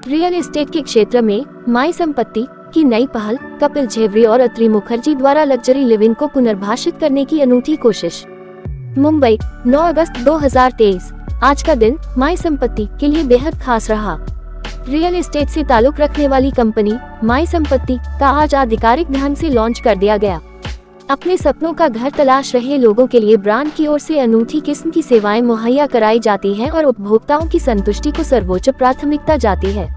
Real estate के क्षेत्र में माई संपत्ति की नई पहल, कपिल झेवरी और अत्रि मुखर्जी द्वारा लग्जरी लिविंग को पुनर्भाषित करने की अनूठी कोशिश। मुंबई, 9 अगस्त 2023। आज का दिन माई संपत्ति के लिए बेहद खास रहा। रियल एस्टेट से ताल्लुक रखने वाली कंपनी माई संपत्ति का आज आधिकारिक ढंग से लॉन्च कर दिया गया। अपने सपनों का घर तलाश रहे लोगों के लिए ब्रांड की ओर से अनूठी किस्म की सेवाएं मुहैया कराई जाती हैं और उपभोक्ताओं की संतुष्टि को सर्वोच्च प्राथमिकता जाती है।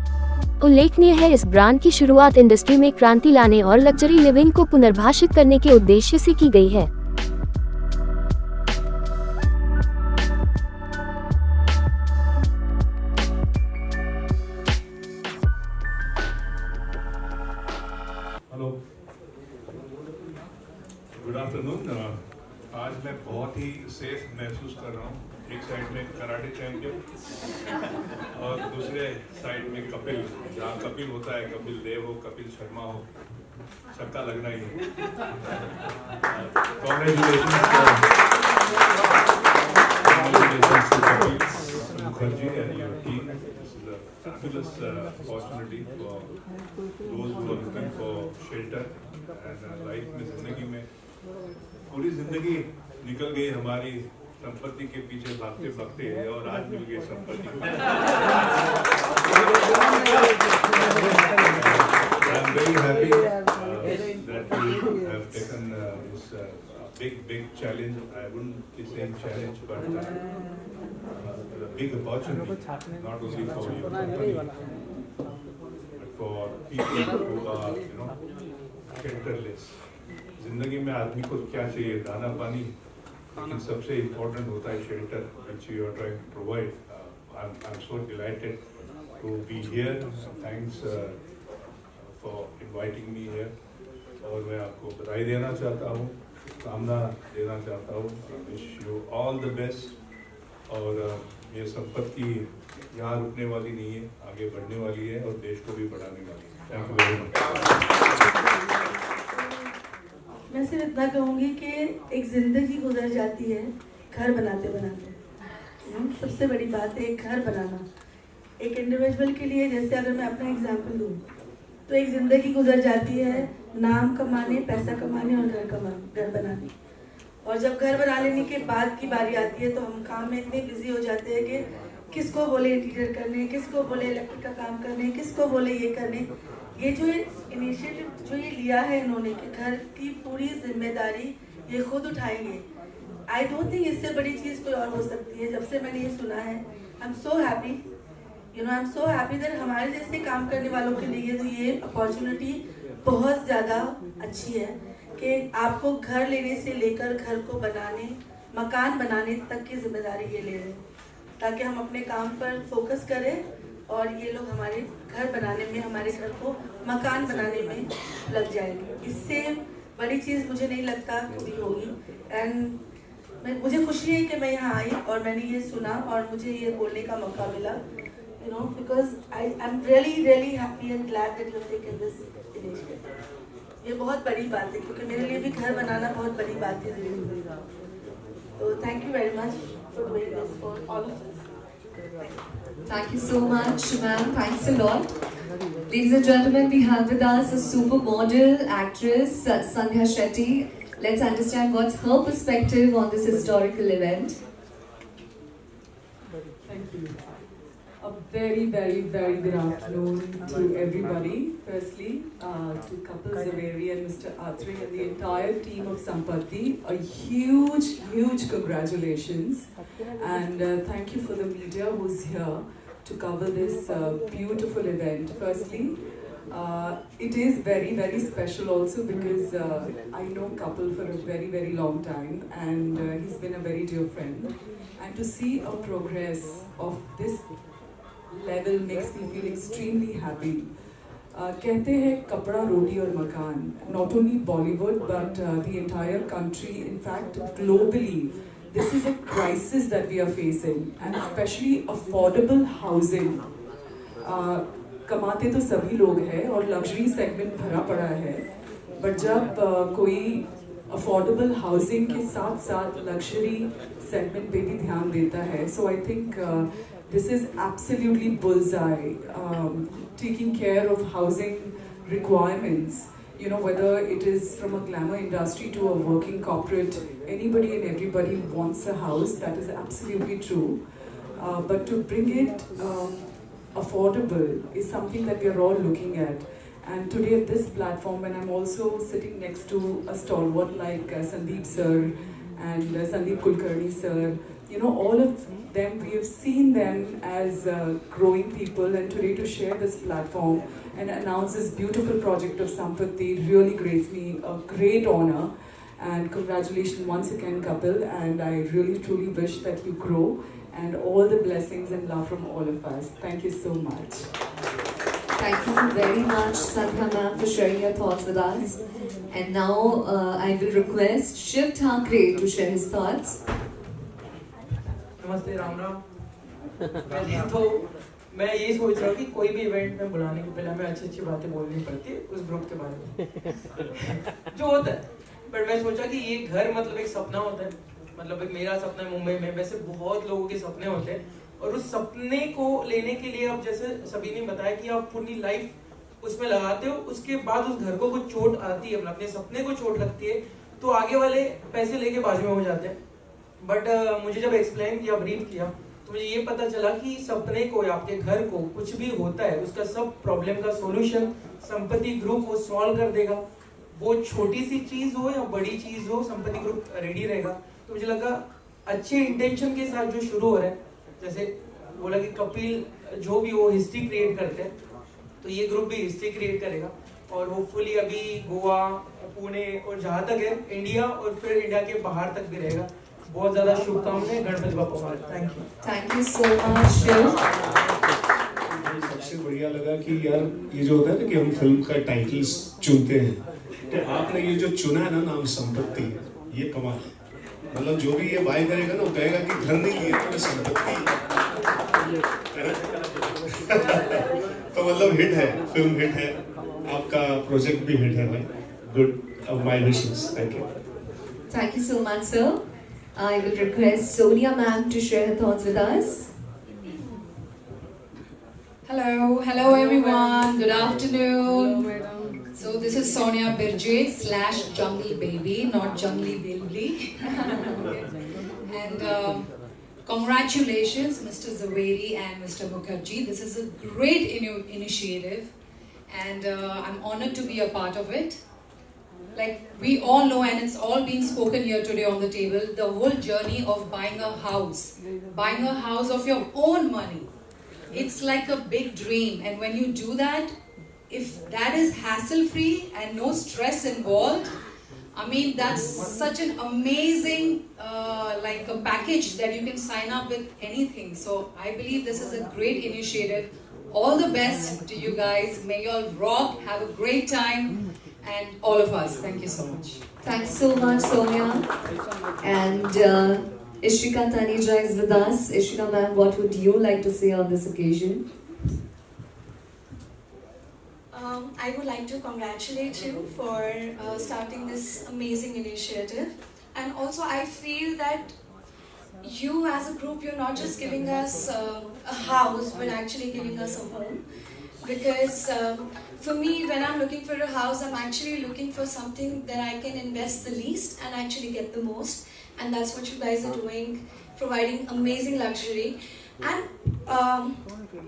उल्लेखनीय है, इस ब्रांड की शुरुआत इंडस्ट्री में क्रांति लाने और लग्जरी लिविंग को पुनर्भाषित करने के उद्देश्य से की गई है। Hello, good afternoon. आज मैं बहुत ही सेफ महसूस कर रहा हूँ। एक साइड में कराटे चैंपियन और दूसरे साइड में कपिल। जहाँ कपिल होता है, कपिल देव हो, कपिल शर्मा हो, सबका लगना ही है। Congratulations to Kapil Mukherjee and your team. This is a fabulous opportunity for those who are looking for shelter and life में, जिंदगी में पूरी जिंदगी निकल गई हमारी संपत्ति के पीछे भागते भागते है और आज मिल गई संपत्ति। I am very happy that you have taken this big challenge. I wouldn't say challenge, but a big opportunity, not only for your company, but for people who are, shelterless. जिंदगी में आदमी को क्या चाहिए? दाना पानी, लेकिन सबसे इम्पोर्टेंट होता है shelter, which you are trying to provide. I'm so delighted to be here. Thanks for inviting me here. और मैं आपको बधाई देना चाहता हूँ, शुभकामना देना चाहता हूँ। Wish you all the best. और ये संपत्ति यहाँ रुकने वाली नहीं है, आगे बढ़ने वाली है और देश को भी बढ़ाने वाली है। Thank you very much. मैं सिर्फ इतना कहूँगी कि एक ज़िंदगी गुजर जाती है घर बनाते बनाते। सबसे बड़ी बात है एक घर बनाना। एक इंडिविजुअल के लिए, जैसे अगर मैं अपना एग्जांपल दूँ, तो एक ज़िंदगी गुजर जाती है नाम कमाने, पैसा कमाने और घर बनाने। और जब घर बना लेने के बाद की बारी आती है तो हम काम में इतने बिजी हो जाते हैं कि किसको बोले इंटीरियर करने, किसको बोले इलेक्ट्रिक का काम करने, किसको बोले ये करने। ये जो इनिशिएटिव जो ये लिया है इन्होंने कि घर की पूरी जिम्मेदारी ये खुद उठाएंगे, आई डोंट थिंक इससे बड़ी चीज़ कोई और हो सकती है। जब से मैंने ये सुना है, I am so happy, I am so happy that हमारे जैसे काम करने वालों के लिए तो ये अपॉर्चुनिटी बहुत ज़्यादा अच्छी है कि आपको घर लेने से लेकर घर को बनाने, मकान बनाने तक की जिम्मेदारी ये ले रहे हैं, ताकि हम अपने काम पर फोकस करें और ये लोग हमारे घर बनाने में, हमारे घर को मकान बनाने में लग जाएंगे। इससे बड़ी चीज़ मुझे नहीं लगता कोई होगी। एंड मुझे खुशी है कि मैं यहाँ आई और मैंने ये सुना और मुझे ये बोलने का मौका मिला, because I am really happy and glad that you have taken this initiative. ये बहुत बड़ी बात है क्योंकि मेरे लिए भी घर बनाना बहुत बड़ी बात है। तो thank you very much for doing this for all of us. Thank you so much, ma'am. Thanks a lot. Ladies and gentlemen, we have with us a supermodel actress, Sandhya Shetty. Let's understand what's her perspective on this historical event. Thank you. A very good afternoon to everybody. Firstly, to Kapil Jhaveri and Mr. Athri and the entire team of Sampatti, a huge congratulations, and thank you for the media who's here to cover this beautiful event. Firstly, it is very special also because I know Kapil for a very long time, and he's been a very dear friend, and to see a progress of this level makes me feel extremely happy. कहते हैं कपड़ा, रोटी और मकान, not only Bollywood but the entire country, in fact globally, this is a crisis that we are facing, and especially affordable housing. कमाते तो सभी लोग हैं और लग्जरी सेगमेंट भरा पड़ा है, बट जब कोई अफोर्डेबल हाउसिंग के साथ साथ लग्जरी सेगमेंट पे भी ध्यान देता है, so I think this is absolutely bullseye, taking care of housing requirements. You know, whether it is from a glamour industry to a working corporate, anybody and everybody wants a house, that is absolutely true. But to bring it affordable is something that we are all looking at. And today at this platform, when I'm also sitting next to a stalwart like Sandeep sir and Sandeep Kulkarni sir, you know, all of them, we have seen them as growing people, and today to share this platform and announce this beautiful project of Sampatti really grades me a great honor. And congratulations once again, Kapil, and I really truly wish that you grow, and all the blessings and love from all of us. Thank you so much. Thank you very much, Sandhya ma'am, for sharing your thoughts with us. And now I will request Shiv Thakre to share his thoughts. नमस्ते राम राम। पहले तो मैं यही सोच रहा हूँ कि कोई भी इवेंट में बुलाने के पहले हमें अच्छी बातें बोलनी पड़ती है उस ग्रुप के बारे में जो होता है। पर मैं सोचा कि ये घर मतलब एक सपना होता है, मतलब एक मेरा सपना है मुंबई में, वैसे बहुत लोगों के सपने होते हैं, और उस सपने को लेने के लिए अब जैसे सभी ने बताया कि आप पूरी लाइफ उसमें लगाते हो, उसके बाद उस घर को कुछ चोट आती है, अपने सपने को चोट लगती है, तो आगे वाले पैसे लेके बाजू में हो जाते हैं। बट मुझे जब एक्सप्लेन किया, ब्रीफ किया, तो मुझे ये पता चला कि सपने को या आपके घर को कुछ भी होता है, उसका सब प्रॉब्लम का सॉल्यूशन संपत्ति ग्रुप वो सॉल्व कर देगा। वो छोटी सी चीज हो या बड़ी चीज हो, संपत्ति ग्रुप रेडी रहेगा। तो मुझे लगा अच्छे इंटेंशन के साथ जो शुरू हो रहा है, जैसे बोला कि कपिल जो भी वो हिस्ट्री क्रिएट करते हैं, तो ये ग्रुप भी हिस्ट्री क्रिएट करेगा, और होपफुली अभी गोवा, पुणे और जहाँ तक है इंडिया, और फिर इंडिया के बाहर तक भी रहेगा। बहुत ज्यादा शुभकामनाएं, गणपति बप्पा महाराज। Thank you so much, Shiv. सबसे बढ़िया लगा कि यार ये जो होता है ना कि हम फिल्म का टाइटल्स चुनते हैं, तो आपने ये जो चुना है ना नाम संपत्ति, ये कमाल है। मतलब जो भी ये बाय करेगा ना वो कहेगा कि घर नहीं लिया तो संपत्ति तो मतलब हिट है, फिल्म हिट है, आपका प्रोजेक्ट भी हिट है भाई। Good, my wishes. Thank you. Thank you so much, sir. I will request Sonia ma'am to share her thoughts with us. Hello everyone. Good afternoon. So this is Sonia Birje / Jungle Baby, not Jungly Bilbly. And congratulations, Mr. Zaveri and Mr. Mukherjee. This is a great initiative, and I'm honored to be a part of it. Like we all know, and it's all been spoken here today on the table, the whole journey of buying a house of your own money. It's like a big dream, and when you do that, if that is hassle-free and no stress involved, I mean, that's such an amazing like a package that you can sign up with anything. So I believe this is a great initiative. All the best to you guys. May you all rock, have a great time. And all of us. Thank you so much. Thank you so much, Sonia. And Ishika Taneja is with us. Ishika ma'am, what would you like to say on this occasion? I would like to congratulate you for starting this amazing initiative. And also I feel that you as a group, you're not just giving us a house, but actually giving us a home. Because for me, when I'm looking for a house, I'm actually looking for something that I can invest the least and actually get the most. And that's what you guys are doing, providing amazing luxury. And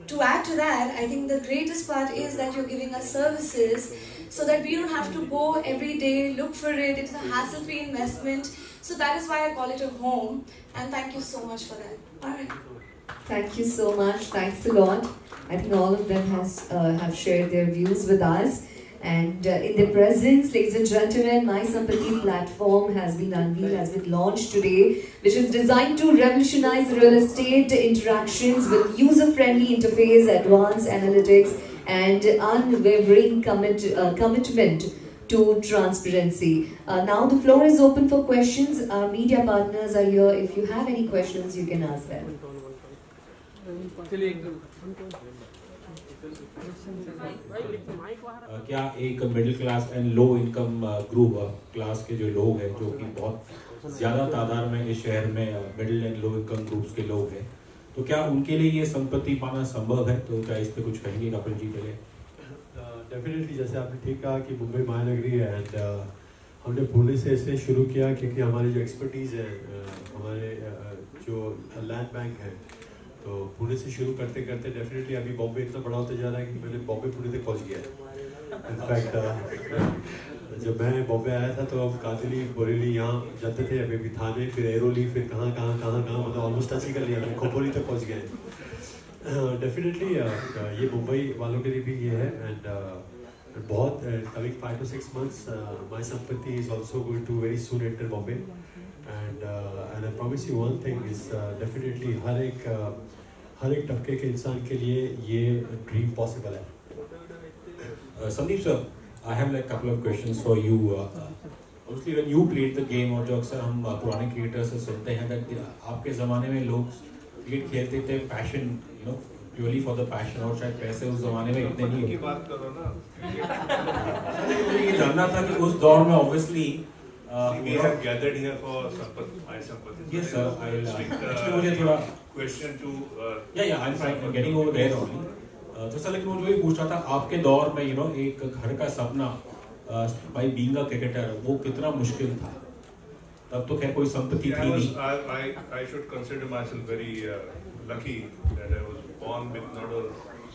to add to that, I think the greatest part is that you're giving us services so that we don't have to go every day, look for it. It's a hassle-free investment. So that is why I call it a home. And thank you so much for that. All right. Thank you so much. Thanks a lot. I think all of them have shared their views with us. And in their presence, ladies and gentlemen, My Sampatti platform has been unveiled, has been launched today, which is designed to revolutionize real estate interactions with user-friendly interface, advanced analytics, and unwavering commitment to transparency. Now the floor is open for questions. Our media partners are here. If you have any questions, you can ask them. क्या एक middle class and low income group class के जो लोग हैं, जो कि बहुत ज़्यादा तादाद में इस शहर में middle and low income groups के लोग हैं, तो तो क्या उनके लिए ये संपत्ति पाना संभव है? तो क्या इस पे कुछ कहेंगे कपिल जी के लिए? डेफिनेटली, जैसे आपने ठीक कहा कि मुंबई महानगरी है एंड हमने पुणे से इसे शुरू किया क्योंकि हमारी जो एक्सपर्टीज़ है हमारे जो लैंड बैंक है, तो पुणे से शुरू करते करते डेफिनेटली अभी बॉम्बे इतना बड़ा होता जा रहा है कि मैंने बॉम्बे पुणे तक पहुंच गया। इनफैक्ट जब मैं बॉम्बे आया था तो हम कातिली बोरेली यहाँ जाते थे, अभी थाने, फिर एरोली, फिर कहाँ मतलब ऑलमोस्ट ऐसे कर लिया, खोपोली तक पहुँच गए। डेफिनेटली ये मुंबई वालों के लिए भी ये है एंड बहुत कमिंग 5 to 6 months माय संपत्ति is also going to very soon enter Bombay and I promise you one thing is definitely हर एक तबके के इंसान के लिए ये ड्रीम पॉसिबल है। Sandeep sir, I have like couple of questions for you. Obviously when you played the game, और जो अक्सर हम पुराने क्रिकेटर्स से सुनते हैं that आपके ज़माने में लोग क्रिकेट खेलते थे passion, you know, purely for the passion, और शायद पैसे उस ज़माने में इतने नहीं होते। बात करो ना। मुझे ये जानना था कि उस दौर में obviously we have gathered here for my Sampathi. Yes sir, I will. Actually मुझे थोड़ा question to yeah I'm fine getting over there only. तो सर लेकिन मुझे ये पूछ रहा था आपके दौर में एक घर का सपना by being a cricketer वो कितना मुश्किल था? तब तो खैर कोई संपत्ति थी नहीं। I should consider myself very lucky that I was born with not a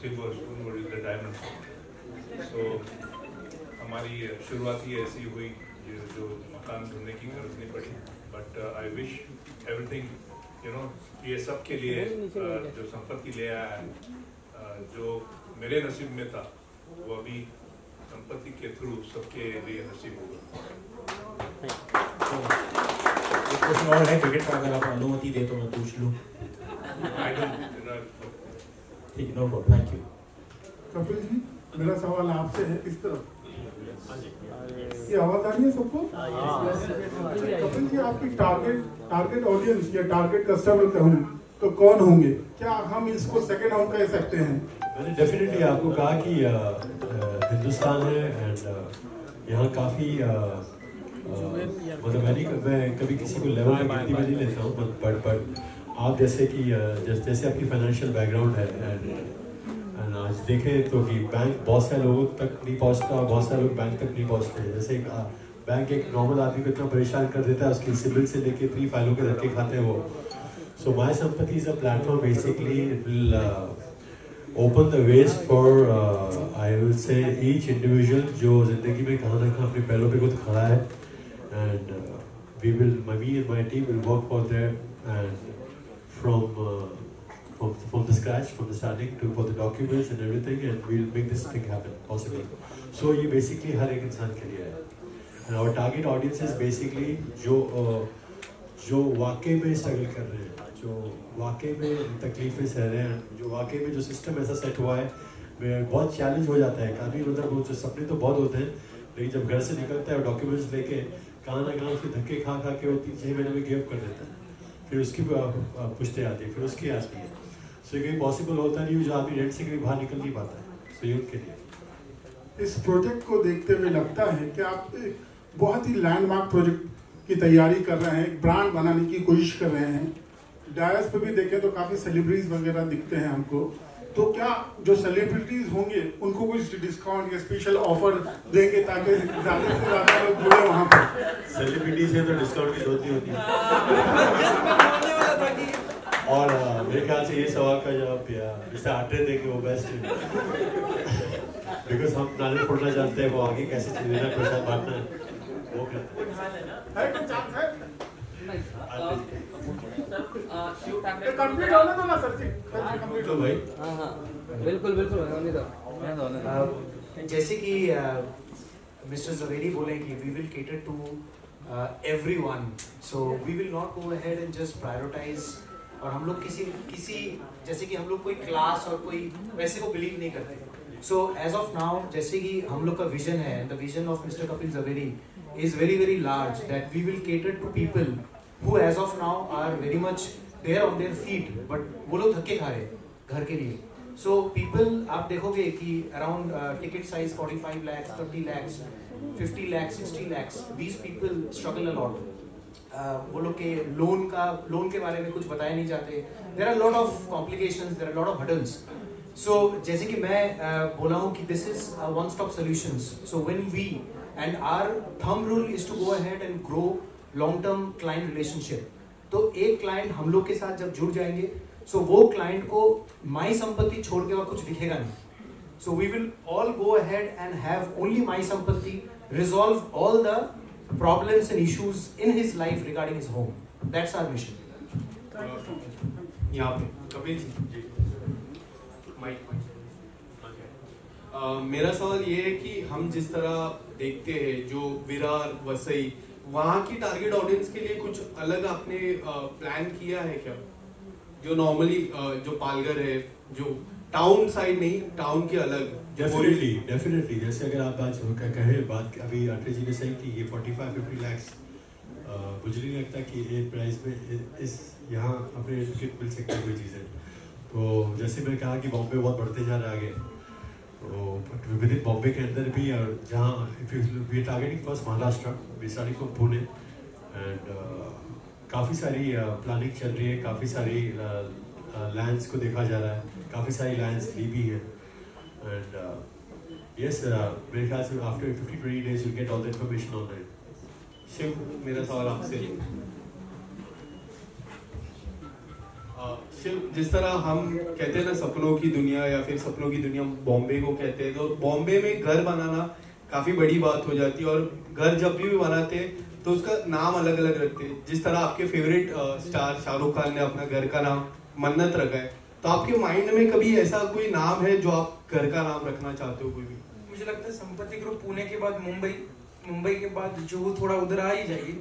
silver spoon but with a diamond spoon. So हमारी शुरुआत ही ऐसी हुई जो मकान ढूंढने की जरूरत नहीं पड़ी, but I wish everything ये सब के लिए जो संपत्ति ले आया है जो मेरे नसीब में था वो अभी संपत्ति के थ्रू सबके लिए नसीब होगा। एक क्वेश्चन और है क्रिकेट का, अगर आप अनुमति दे तो मैं पूछ लूं। ठीक, no problem, thank you. Kapil ji, मेरा सवाल आपसे है, इस तरफ ये आवाज आ रही है सबको? कपिल जी, आपकी टारगेट ऑडियंस या टारगेट कस्टमर कहूँ तो कौन होंगे? क्या हम इसको सेकंड होम कह सकते हैं? मैंने डेफिनेटली आपको कहा कि हिंदुस्तान है एंड यहाँ काफ़ी मतलब मैं कभी किसी को लेवल पे गिनती में नहीं लेता हूँ, बट आप जैसे कि जैसे आपकी फाइनेंशियल बैकग्राउंड है एंड आज देखें तो कि बैंक बहुत सारे लोगों तक नहीं पहुँचता, बहुत सारे लोग बैंक तक नहीं पहुँचते। जैसे बैंक एक नॉर्मल आदमी को इतना परेशान कर देता है, उसकी सिबिल से लेके 3 फाइलों के धक्के खाते हैं वो। So my Sampathi is a platform. Basically, it will open the ways for I will say each individual जो जिंदगी में कहाँ ना कहाँ अपने पैरों पे खुद खड़ा है, and me and my team will work for them and from the scratch, from the starting for the documents and everything, and we'll make this thing happen possible. So ये basically हर एक इंसान के लिए है, and our target audience is basically जो वाकई में struggle कर रहे हैं, जो वाकई में तकलीफें सह रहे हैं, जो वाकई में जो सिस्टम ऐसा सेट हुआ है बहुत चैलेंज हो जाता है। आदमी मतलब जो सपने तो बहुत होते हैं, लेकिन जब घर से निकलता है और डॉक्यूमेंट्स लेके कहाँ ना कहाँ फिर धक्के खा के वो 3-6 महीने में गिव अप कर देता है, फिर उसकी पुश्तें आती है, फिर उसकी आती है। सो ये पॉसिबल होता नहीं, जो आदमी रेंट से कभी बाहर निकल नहीं पाता है। सो ये उनके लिए इस प्रोजेक्ट को देखते हुए लगता है कि आप बहुत ही लैंडमार्क प्रोजेक्ट की तैयारी कर रहे हैं, एक ब्रांड बनाने की कोशिश कर रहे हैं। डायस पे भी देखें तो काफ़ी सेलिब्रिटीज वगैरह दिखते हैं हमको, तो क्या जो सेलिब्रिटीज होंगे उनको कुछ डिस्काउंट या स्पेशल ऑफर देंगे ताकि ज़्यादा से ज़्यादा लोग जुड़े वहाँ पर? सेलिब्रिटीज है तो डिस्काउंट की जरूरत नहीं होती और मेरे ख्याल से ये सवाल का जवाब जिसे आटे देंगे वो बेस्ट है, बिकॉज हम नाले फोड़ना जानते हैं, वो आगे कैसे चलेगा, प्रसाद बांटना है वो करते हैं। जैसे कि मिस्टर जवेरी बोले कि we will cater to everyone, so we will not go ahead and just prioritize. और हम लोग किसी जैसे कि हम लोग कोई क्लास और कोई वैसे को बिलीव नहीं करते। सो एज ऑफ नाउ जैसे कि हम लोग का विजन है, the vision of mister Kapil Jhaveri is very large, that we will cater to people who as of now are very much there on their feet, but वो लोग धक्के खा रहे हैं घर के लिए। So people आप देखोगे कि around ticket size 45 lakhs, 30 lakhs, 50 lakhs, 60 lakhs, these people struggle a lot. वो लोग के लोन के बारे में कुछ बताया नहीं जाते. There are a lot of complications, there are a lot of hurdles. So जैसे कि मैं बोला हूँ कि this is a one-stop solutions. So when we and our thumb rule is to go ahead and grow long-term client relationship. तो एक client हम लोग के साथ जब जुड़ जाएंगे, so वो क्लाइंट को माई संपत्ति छोड़ के और कुछ दिखेगा नहीं. So we will all go ahead and have only My Sampatti resolve all the problems and issues in his life regarding his home. That's our mission. यहाँ पे कपिल जी माइक. मेरा सवाल ये है कि हम जिस तरह देखते हैं जो विरार वसई वहाँ की टारगेट ऑडियंस के लिए कुछ अलग आपने प्लान किया है क्या? जो नॉर्मली जो पालघर है, जो टाउन साइड नहीं, टाउन के अलग. डेफिनेटली जैसे अगर आप आज कहें बात अभी अटल जी ने सही कि ये 45-50 लाख मुझे नहीं लगता कि एक प्राइस में इस यहाँ अपने टिकट मिल सकती है कोई चीज़ें. तो जैसे मैंने कहा कि बॉम्बे बहुत बढ़ते जा रहा है आगे, तो विद इन बॉम्बे के अंदर भी और जहाँ we targeting first Maharashtra, we starting from Pune and काफ़ी सारी प्लानिंग चल रही है, काफ़ी सारी लैंड्स को देखा जा रहा है, काफ़ी सारी लैंड्स ली भी है एंड यस मेरे ख्याल से after 50-20 days you get all the information online. Shiv, मेरा सवाल आपसे. शिव, जिस तरह हम कहते हैं ना सपनों की दुनिया या फिर सपनों की दुनिया बॉम्बे को कहते हैं, तो बॉम्बे में घर बनाना काफ़ी बड़ी बात हो जाती है और घर जब भी बनाते हैं तो उसका नाम अलग अलग रखते हैं. जिस तरह आपके फेवरेट स्टार शाहरुख खान ने अपना घर का नाम मन्नत रखा है, तो आपके माइंड में कभी ऐसा कोई नाम है जो आप घर का नाम रखना चाहते हो? कोई भी? मुझे लगता है संपत्ति ग्रुप पुणे के बाद मुंबई के बाद जो थोड़ा उधर आ ही जाएगी,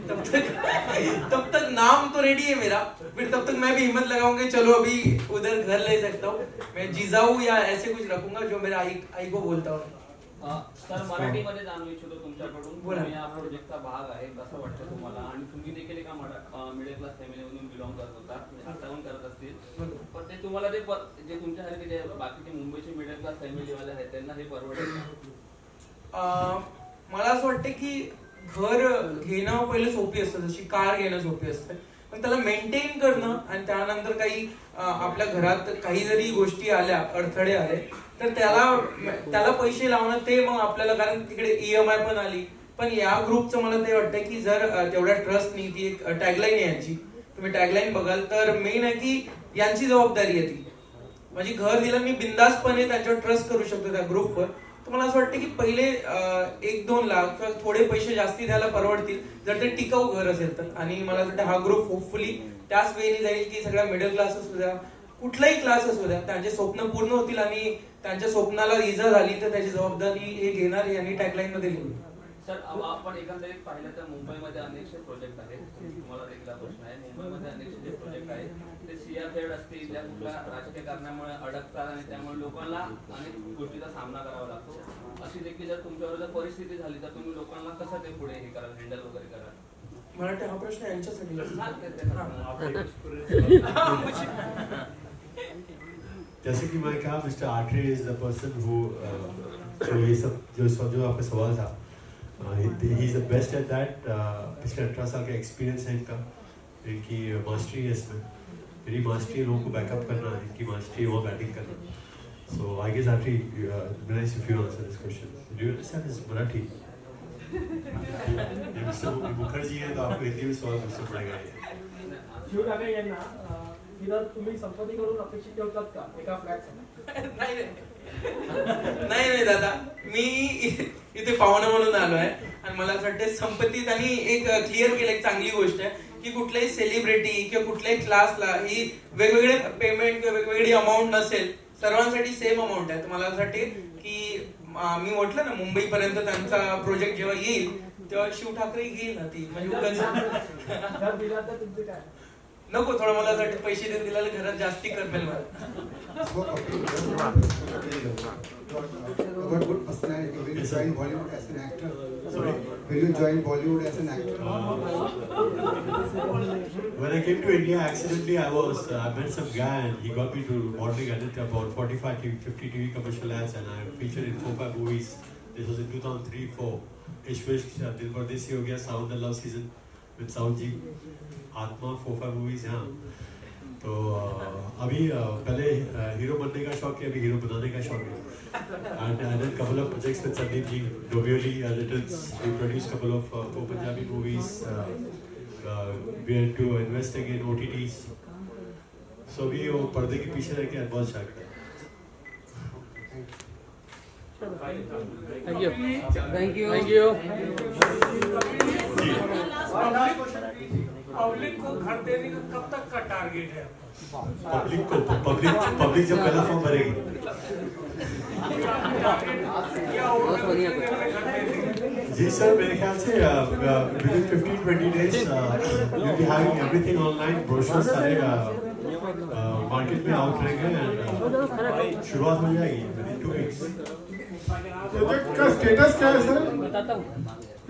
तब तक नाम तो रेडी है मेरा. फिर तब तक मैं भी हिम्मत लगाऊंगा, चलो अभी उधर घर ले सकता हूँ, मैं जिजाऊ या ऐसे कुछ रखूंगा जो मेरा आई को बोलता हूँ. सर, मराठीमध्ये जाणू इच्छितो तुमच्याकडून, तुम्ही या प्रोजेक्टचा भाग आहे, कसं वाटतं तुम्हाला? आणि तुम्ही देखील एका मिडल क्लास फॅमिलीमधून बिलॉंग करत होता, आता पण करत असतील, पण ते तुम्हाला जे तुमच्यासारखे जे बाकीचे मुंबईचे मिडल क्लास फॅमिलीवाले आहेत त्यांना हे परवडेल? मला असं वाटतं की घर घेणं पहिले सोपी असतं, जशी कार घेणं सोपी असते, पण त्याला मेंटेन करणं आणि त्यानंतर काही आपल्या घरात काही जरी गोष्टी आल्या, अडथळे आले, तर त्याला पैसे लावणं ते मग आपल्याला, कारण तिकडे EMI पण आली. पण या ग्रुपचं मला ते वाटतं की जर तेवढ्या ट्रस्टनी, ती एक टॅगलाईन आहे यांची, तुम्ही टॅगलाईन बघाल तर मेन आहे की यांची जबाबदारी आहे ती. म्हणजे घर दिलं, मी बिंदासपणे त्यांच्यावर ट्रस्ट करू शकतो त्या ग्रुपवर. तर मला असं वाटतं की पहिले 1-2 लाख किंवा थोडे पैसे जास्ती द्यायला परवडतील जर ते टिकाऊ घर असेल तर. आणि मला वाटतं हा ग्रुप होपफुली त्याच वेळी जाईल की सगळ्या मिडल क्लास असू द्या, कुठलाही क्लास असू द्या, त्यांचे स्वप्न पूर्ण होतील आणि त्यांच्या स्वप्नाला इजा झाली तर त्याची जबाबदारी हे घेणार यांनी टॅगलाईन मध्ये लिहिली. सर, आपण एकंदरीत पाहिलं तर मुंबईमध्ये अनेकसे प्रोजेक्ट आहेत. तुम्हाला देखील प्रश्न आहे, मुंबईमध्ये अनेकसे जे प्रोजेक्ट आहेत ते CR असतील, त्या कुठल्या राजकीय कारणामुळे अडकतात आणि त्यामुळे लोकांना अनेक गोष्टीचा सामना करावा लागतो. अशी देखील जर तुमच्यावर जर परिस्थिती झाली तर तुम्ही लोकांना कसं ते पुढे हे कराल, हँडल वगैरे कराल? मला वाटतं हा प्रश्न यांच्यासाठी. जैसे कि मैं कहा, mister Atre is the person who ये सब जो आपका सवाल था, he is the best at that. पिछले 18 साल का एक्सपीरियंस है इनका, इनकी मास्टरी है इसमें. मेरी मास्टरी लोगों को बैकअप करना है, इनकी मास्टरी वो बैटिंग करना. So I guess Atre, nice if you answer this question. Do you understand this Marathi? Mister Mukherjee है तो आपको हिंदी में सवाल पूछना पड़ेगा. शिव ठाकरे यांना जर तुम्ही संपत्तीकडून अपेक्षित ठेवतात का एका फ्लॅटसाठी? नाही दादा, मी इथे पाहुणा म्हणून आलो आहे आणि मला असं वाटतं संपत्ती त्यांनी एक क्लिअर केलं, एक चांगली गोष्ट आहे की कुठल्याही सेलिब्रिटी किंवा कुठल्याही क्लासला ही वेगवेगळे पेमेंट किंवा वेगवेगळी अमाऊंट नसेल, सर्वांसाठी सेम अमाऊंट आहे. तर मला असं वाटते की मी म्हटलं ना, मुंबईपर्यंत त्यांचा प्रोजेक्ट जेव्हा येईल तेव्हा शिव ठाकरे घेईल ना ती, म्हणजे नको थोडं मला असं वाटतं पैसे देऊन दिला घरात जास्ती करमेल मला. What good personality? Will you join Bollywood as an actor? Sorry? Will you join Bollywood as an actor? When I came to India, accidentally I met some guy and he got me to modeling. I did about 45-50 TV commercial ads and I featured in 4-5 movies. This was in 2003-4. Ishwish, Dil Pardesi Ho Gaya, Sound and Love Season with south जी, आत्मा 4-5 movies यहाँ। तो अभी पहले hero बनने का शौक है, अभी हीरो बनाने का शौक है। And I did couple of projects with Sandeep ji, Dovioli, Littles. We produced couple of Punjabi movies. We are into investing in OTTs. So अभी वो पर्दे के पीछे रह के बहुत शायद है। Thank you. Thank you. Thank you. Public को घर देने का कब तक का टारगेट है? पब्लिक जब पहला फॉर्म भरेगी। जी सर, मेरे ख्याल से within 15-20 days we'll be having everything online. brochures सारे मार्केट में आउट रहेंगे and शुरुआत हो जाएगी within 2 weeks. प्रोजेक्ट का स्टेटस क्या है सर? बताता हूँ।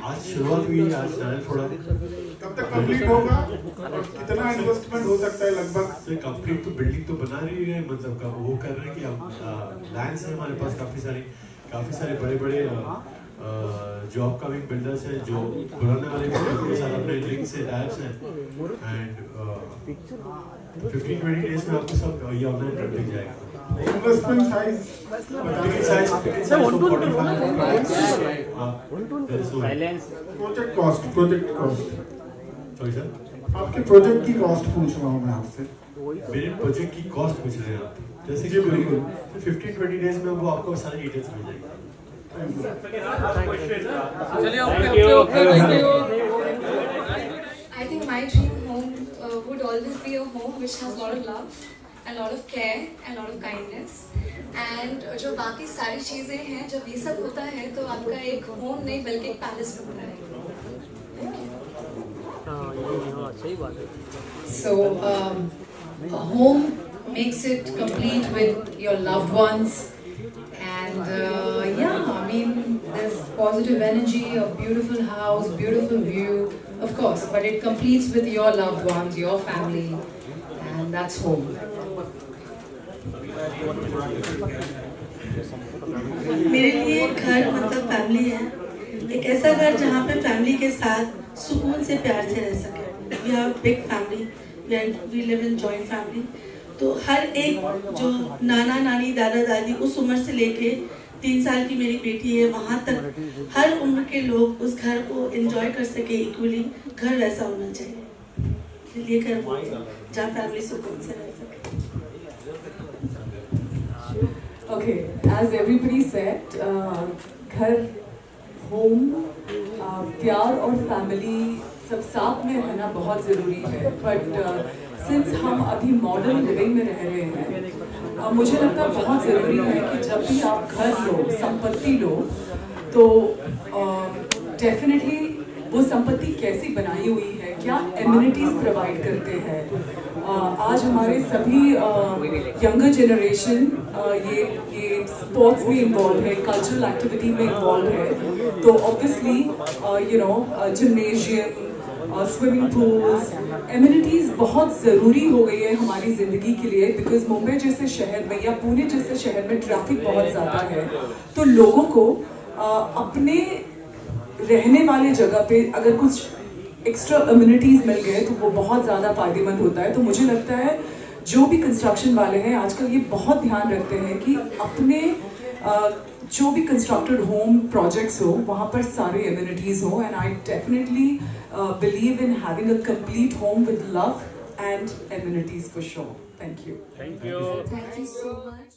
आज शुरुआत हुई है, आज चैनल थोड़ा कब तक कंप्लीट होगा और कितना इन्वेस्टमेंट हो सकता है लगभग? से कंप्लीट तो बिल्डिंग तो बना रही है, मतलब का वो कर रहे हैं कि हम लैंड्स हैं हमारे पास काफ़ी सारे बड़े जो अपकमिंग बिल्डर्स हैं जो बनाने वाले उनके साथ अपने लिंक्स से टाइप्स हैं एंड 15-20 डेज में आपको सब ये ऑनलाइन कर दिया जाएगा। Investment size project cost sorry sir, आपके प्रोजेक्ट की कॉस्ट पूछ रहा हूँ मैं आपसे। मेरे प्रोजेक्ट की कॉस्ट पूछ रहे हैं आप? जैसे कि बिल्कुल 15-20 डेज में वो आपको सारी डिटेल्स मिल जाएगी। I think my dream home would always be a home which has a lot of love, a lot of care, and a lot of kindness. And जो बाकी सारी चीजें हैं, जब ये सब होता है तो आपका एक होम नहीं बल्कि एक पैलेस बनता है। सही बात है। So, a home makes it complete with your loved ones, and yeah, I mean, there's positive energy, a beautiful house, beautiful view, of course, but it completes with your loved ones, your family, and that's home. मेरे लिए घर मतलब family है, एक ऐसा घर जहाँ पे फैमिली के साथ सुकून से प्यार से रह सके। We have big family, we live in joint family. तो हर एक जो नाना नानी दादा दादी उस उम्र से लेके 3 साल की मेरी बेटी है वहाँ तक हर उम्र के लोग उस घर को एंजॉय कर सके इक्वली। घर वैसा होना चाहिए, इसलिए घर जहाँ फैमिली सुकून से रह सके। Okay, as everybody said, घर, home, प्यार और फैमिली सब साथ में रहना बहुत ज़रूरी है। बट सिंस हम अभी मॉडर्न लिविंग में रह रहे हैं, मुझे लगता है बहुत ज़रूरी है कि जब भी आप घर लो, संपत्ति लो, तो डेफिनेटली वो संपत्ति कैसी बनाई हुई है, क्या एमिनिटीज़ प्रोवाइड करते हैं। आज हमारे सभी यंगर जनरेशन ये स्पोर्ट्स में इन्वॉल्व है, कल्चरल एक्टिविटी में इन्वॉल्व है, तो obviously gymnasium, swimming pools, amenities बहुत ज़रूरी हो गई है हमारी ज़िंदगी के लिए। बिकॉज मुंबई जैसे शहर में या पुणे जैसे शहर में ट्रैफिक बहुत ज़्यादा है, तो लोगों को अपने रहने वाले जगह पे अगर कुछ एक्स्ट्रा एमिनिटीज़ मिल गए तो वो बहुत ज़्यादा फ़ायदेमंद होता है। तो मुझे लगता है जो भी कंस्ट्रक्शन वाले हैं आजकल ये बहुत ध्यान रखते हैं कि अपने जो भी कंस्ट्रक्टेड होम प्रोजेक्ट्स हो वहाँ पर सारे एमिनिटीज़ हो। And I definitely believe in having a complete home with love and amenities for sure. Thank you. Thank you so much.